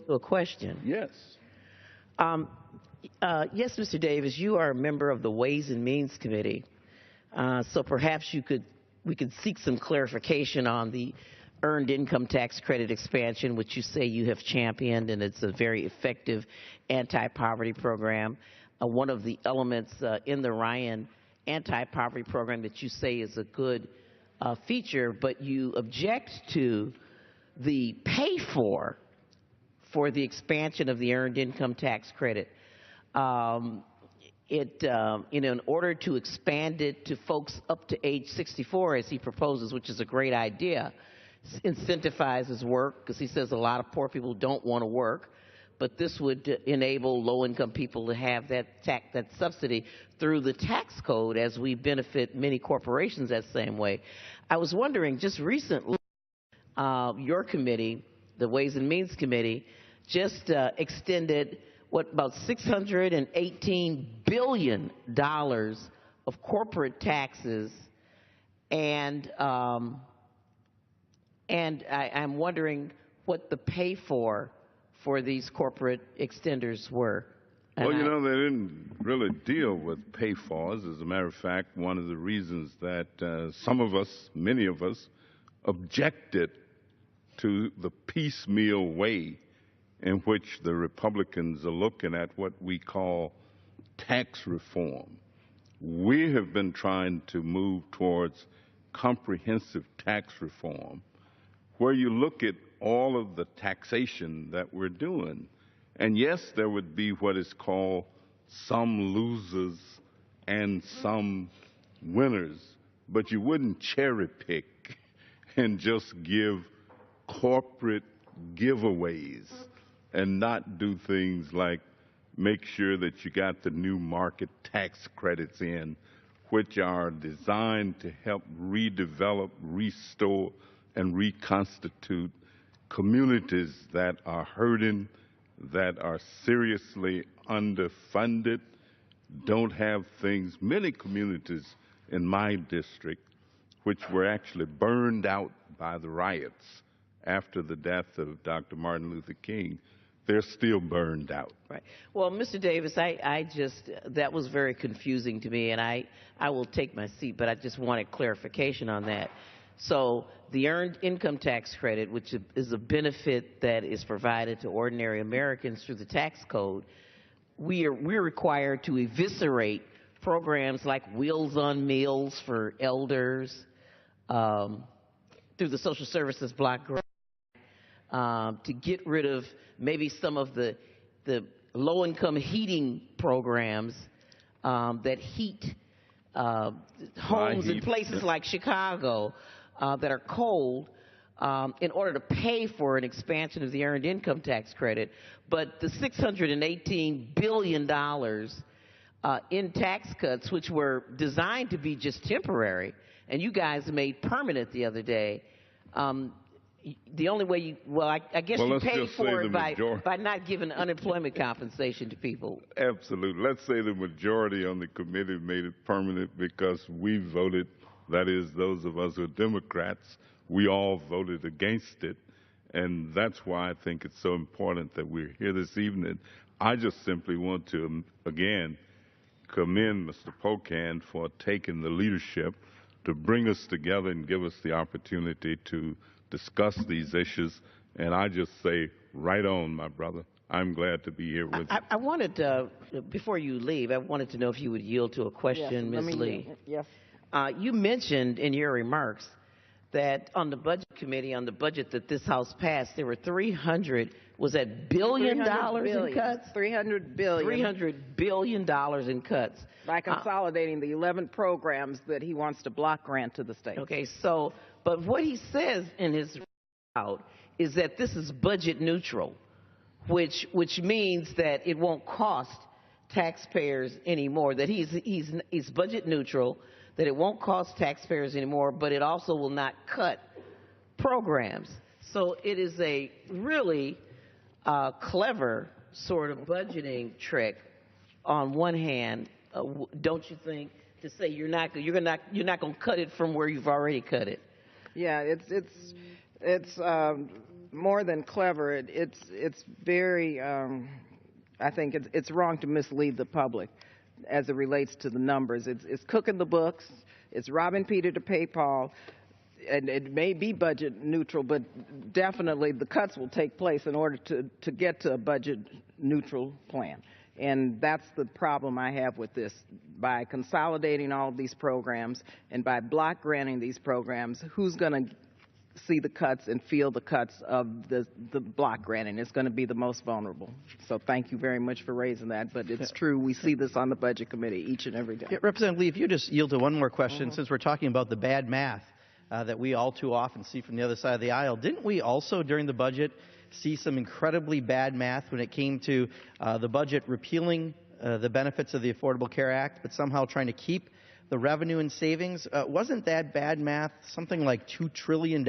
To a question. Yes. Yes, Mr. Davis, you are a member of the Ways and Means Committee, so perhaps we could seek some clarification on the earned income tax credit expansion, which you say you have championed, and it's a very effective anti-poverty program. One of the elements in the Ryan anti-poverty program that you say is a good feature, but you object to the pay for the expansion of the earned income tax credit. In order to expand it to folks up to age 64, as he proposes, which is a great idea, incentivizes work, because he says a lot of poor people don't want to work, but this would enable low-income people to have that subsidy through the tax code, as we benefit many corporations that same way. I was wondering, just recently, your committee, the Ways and Means Committee, just extended about $618 billion of corporate taxes, and I'm wondering what the pay for these corporate extenders were. Well, you know, they didn't really deal with pay-fors. As a matter of fact, one of the reasons that some of us, many of us, objected to the piecemeal way in which the Republicans are looking at what we call tax reform. We have been trying to move towards comprehensive tax reform, where you look at all of the taxation that we're doing. And yes, there would be what is called some losers and some winners, but you wouldn't cherry pick and just give corporate giveaways and not do things like make sure that you got the new market tax credits in, which are designed to help redevelop, restore, and reconstitute communities that are hurting, that are seriously underfunded, don't have things. Many communities in my district, which were actually burned out by the riots after the death of Dr. Martin Luther King, they're still burned out. Right. Well, Mr. Davis, that was very confusing to me, and I will take my seat, but I just wanted clarification on that. So the earned income tax credit, which is a benefit that is provided to ordinary Americans through the tax code, we're required to eviscerate programs like Wheels on Meals for elders, through the Social Services Block Grant, to get rid of maybe some of the low-income heating programs that heat homes in places like Chicago that are cold, in order to pay for an expansion of the earned income tax credit. But the $618 billion in tax cuts, which were designed to be just temporary, and you guys made permanent the other day, the only way I guess you pay for it by not giving unemployment compensation to people. Absolutely. Let's say the majority on the committee made it permanent because we voted, that is, those of us who are Democrats, we all voted against it. And that's why I think it's so important that we're here this evening. I just simply want to, again, commend Mr. Pocan for taking the leadership to bring us together and give us the opportunity to discuss these issues. And I just say, right on, my brother. I'm glad to be here with you. I wanted to, before you leave, I wanted to know if you would yield to a question, yes, Ms. Lee. Yes. You mentioned in your remarks that on the Budget Committee, on the budget that this House passed, there were $300 billion in cuts? $300 billion. $300 billion in cuts. By consolidating the 11 programs that he wants to block grant to the states. Okay, so, but what he says in his out is that this is budget neutral, which means that it won't cost taxpayers anymore, that he's budget neutral, that it won't cost taxpayers anymore, but it also will not cut programs. So it is a really clever sort of budgeting trick on one hand, don't you think, to say you're not going to cut it from where you've already cut it? Yeah, it's more than clever. It's very. I think it's wrong to mislead the public as it relates to the numbers. It's cooking the books. It's robbing Peter to pay Paul. And it may be budget neutral, but definitely the cuts will take place in order to get to a budget neutral plan. And that's the problem I have with this. By consolidating all of these programs and by block granting these programs, who's going to see the cuts and feel the cuts of the block granting? It's going to be the most vulnerable. So thank you very much for raising that. But it's true, we see this on the Budget Committee each and every day. Yeah, Representative Lee, if you just yield to one more question, since we're talking about the bad math that we all too often see from the other side of the aisle, didn't we also during the budget see some incredibly bad math when it came to the budget repealing the benefits of the Affordable Care Act, but somehow trying to keep the revenue and savings? Wasn't that bad math something like $2 trillion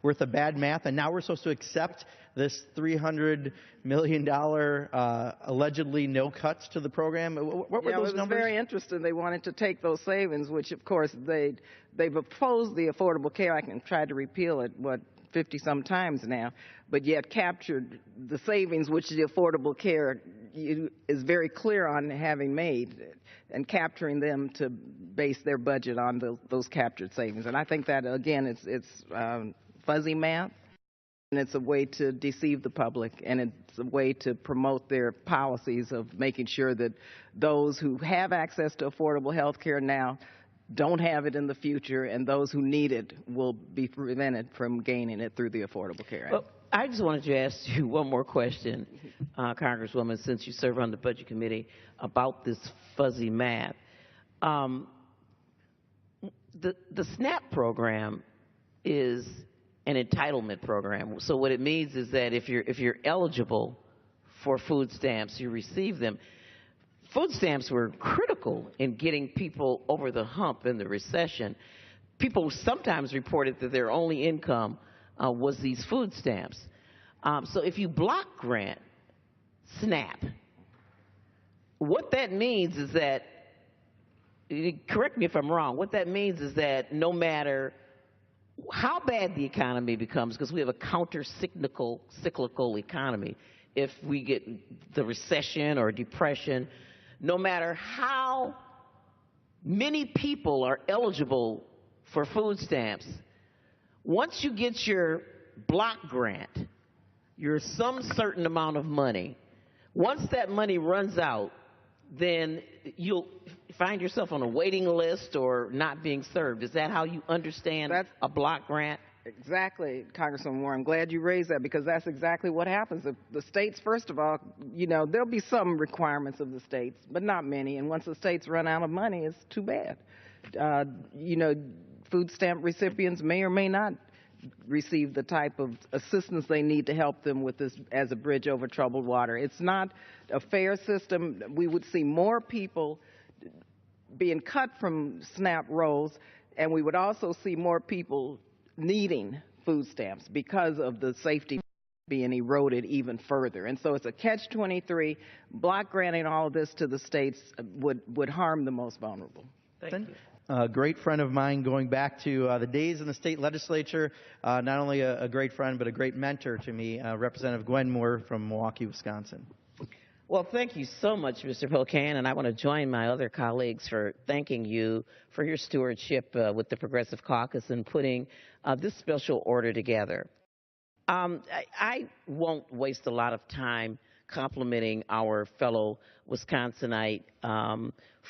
worth of bad math? And now we're supposed to accept this $300 million allegedly no cuts to the program? What were those numbers? It was very interesting. They wanted to take those savings, which of course they've opposed the Affordable Care Act and tried to repeal it, 50-some times now, but yet captured the savings which the Affordable Care is very clear on having made, and capturing them to base their budget on those captured savings. And I think that, again, it's fuzzy math, and it's a way to deceive the public, and it's a way to promote their policies of making sure that those who have access to affordable health care now don't have it in the future, and those who need it will be prevented from gaining it through the Affordable Care Act. Well, I just wanted to ask you one more question, Congresswoman, since you serve on the Budget Committee, about this fuzzy math. The SNAP program is an entitlement program. So what it means is that if you're eligible for food stamps, you receive them. Food stamps were critical in getting people over the hump in the recession. People sometimes reported that their only income was these food stamps. So if you block grant SNAP, what that means is that, correct me if I'm wrong, what that means is that no matter how bad the economy becomes, because we have a counter-cyclical economy, if we get the recession or depression, no matter how many people are eligible for food stamps, once you get your block grant, your some certain amount of money, once that money runs out, then you'll find yourself on a waiting list or not being served. Is that how you understand a block grant? Exactly, Congresswoman Moore. I'm glad you raised that, because that's exactly what happens. If the states, first of all, there'll be some requirements of the states, but not many. And once the states run out of money, it's too bad. Food stamp recipients may or may not receive the type of assistance they need to help them with this as a bridge over troubled water. It's not a fair system. We would see more people being cut from SNAP rolls, and we would also see more people needing food stamps because of the safety being eroded even further. And so it's a catch-23. Block granting all of this to the states would harm the most vulnerable. Thank you. A great friend of mine, going back to the days in the state legislature, not only a great friend, but a great mentor to me, Representative Gwen Moore from Milwaukee, Wisconsin. Well, thank you so much, Mr. Pocan, and I want to join my other colleagues for thanking you for your stewardship with the Progressive Caucus and putting this special order together. I won't waste a lot of time complimenting our fellow Wisconsinite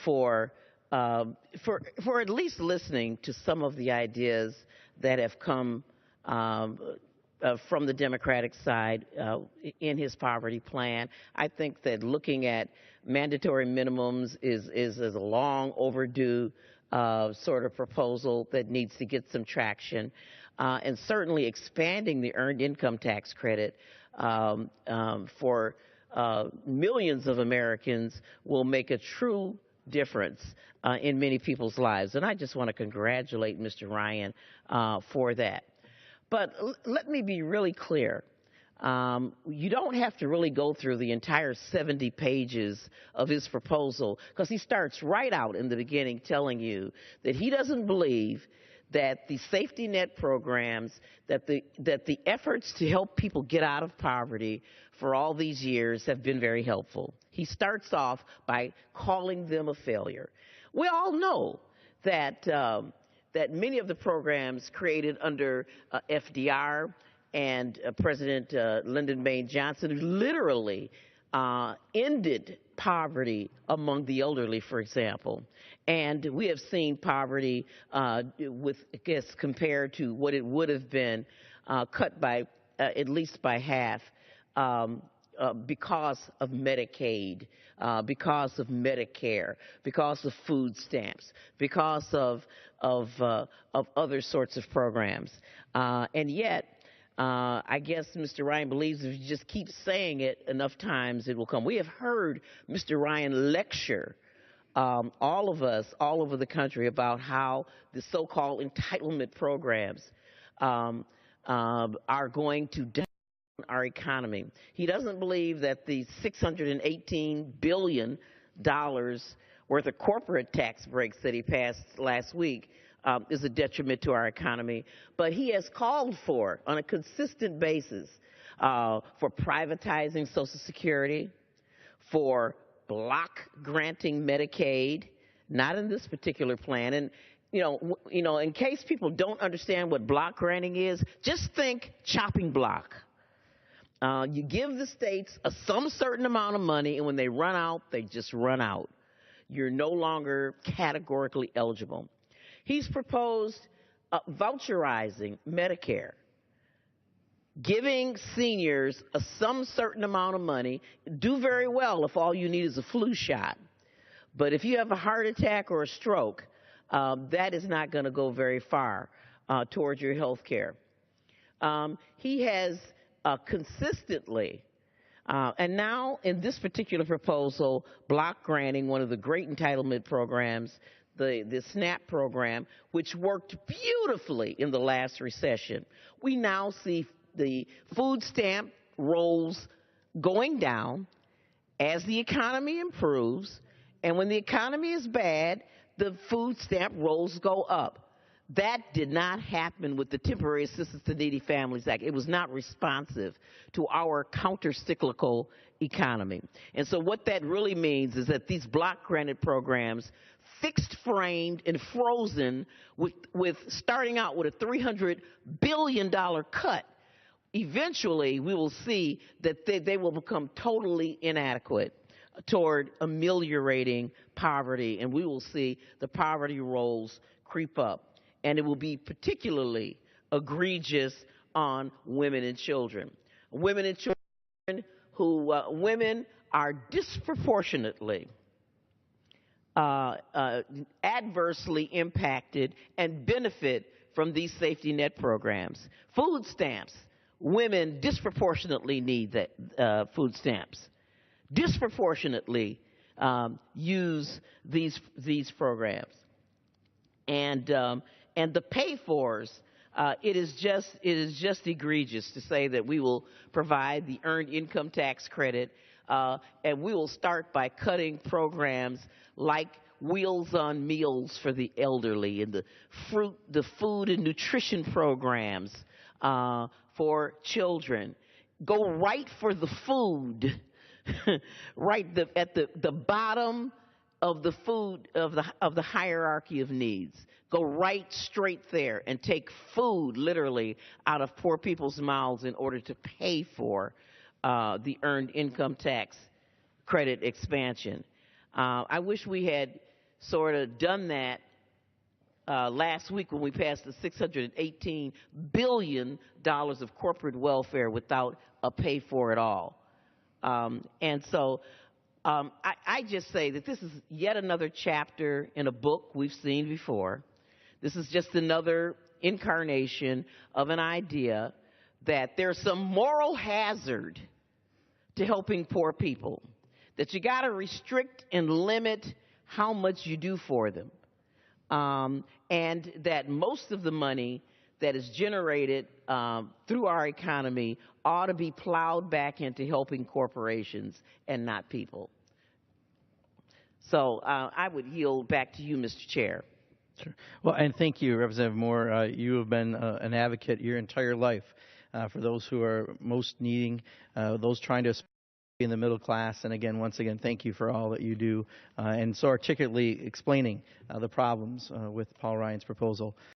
for at least listening to some of the ideas that have come from the Democratic side in his poverty plan. I think that looking at mandatory minimums is a long overdue sort of proposal that needs to get some traction. And certainly expanding the earned income tax credit for millions of Americans will make a true difference in many people's lives. And I just want to congratulate Mr. Ryan for that. But let me be really clear. You don't have to really go through the entire 70 pages of his proposal, because he starts right out in the beginning telling you that he doesn't believe that the safety net programs, that the efforts to help people get out of poverty for all these years have been very helpful. He starts off by calling them a failure. We all know that that many of the programs created under FDR and President Lyndon B. Johnson literally ended poverty among the elderly, for example. And we have seen poverty compared to what it would have been cut by at least by half because of Medicaid, because of Medicare, because of food stamps, because of other sorts of programs. And yet, I guess Mr. Ryan believes if you just keep saying it enough times, it will come. We have heard Mr. Ryan lecture all of us all over the country about how the so-called entitlement programs are going to down our economy. He doesn't believe that the $618 billion worth of corporate tax breaks that he passed last week is a detriment to our economy. But he has called for, on a consistent basis, for privatizing Social Security, for block granting Medicaid, not in this particular plan. And in case people don't understand what block granting is, just think chopping block. You give the states some certain amount of money, and when they run out, they just run out. You're no longer categorically eligible. He's proposed voucherizing Medicare, giving seniors some certain amount of money. Do very well if all you need is a flu shot. But if you have a heart attack or a stroke, that is not going to go very far towards your health care. He has consistently, and now in this particular proposal, block granting one of the great entitlement programs, the SNAP program, which worked beautifully in the last recession. We now see the food stamp rolls going down as the economy improves, and when the economy is bad, the food stamp rolls go up. That did not happen with the Temporary Assistance to Needy Families Act. It was not responsive to our counter-cyclical economy. And so what that really means is that these block-granted programs, fixed framed and frozen with starting out with a $300 billion cut, eventually we will see that they will become totally inadequate toward ameliorating poverty, and we will see the poverty rolls creep up. And it will be particularly egregious on women and children. Women and children women are disproportionately adversely impacted and benefit from these safety net programs. Food stamps, women disproportionately need food stamps, disproportionately use these programs. And the pay-fors, it is just egregious to say that we will provide the earned income tax credit, and we will start by cutting programs like Wheels on Meals for the elderly and the food and nutrition programs for children. Go right for the food, right at the bottom of the food of the hierarchy of needs. Go right straight there and take food literally out of poor people's mouths in order to pay for the earned income tax credit expansion. I wish we had sort of done that last week when we passed the $618 billion of corporate welfare without a pay for it all. And so I just say that this is yet another chapter in a book we've seen before. This is just another incarnation of an idea that there's some moral hazard to helping poor people, that you got to restrict and limit how much you do for them, and that most of the money that is generated through our economy ought to be plowed back into helping corporations and not people. So I would yield back to you, Mr. Chair. Sure. Well, and thank you, Representative Moore. You have been an advocate your entire life for those who are most needing, those trying to be in the middle class. And again, once again, thank you for all that you do and so articulately explaining the problems with Paul Ryan's proposal.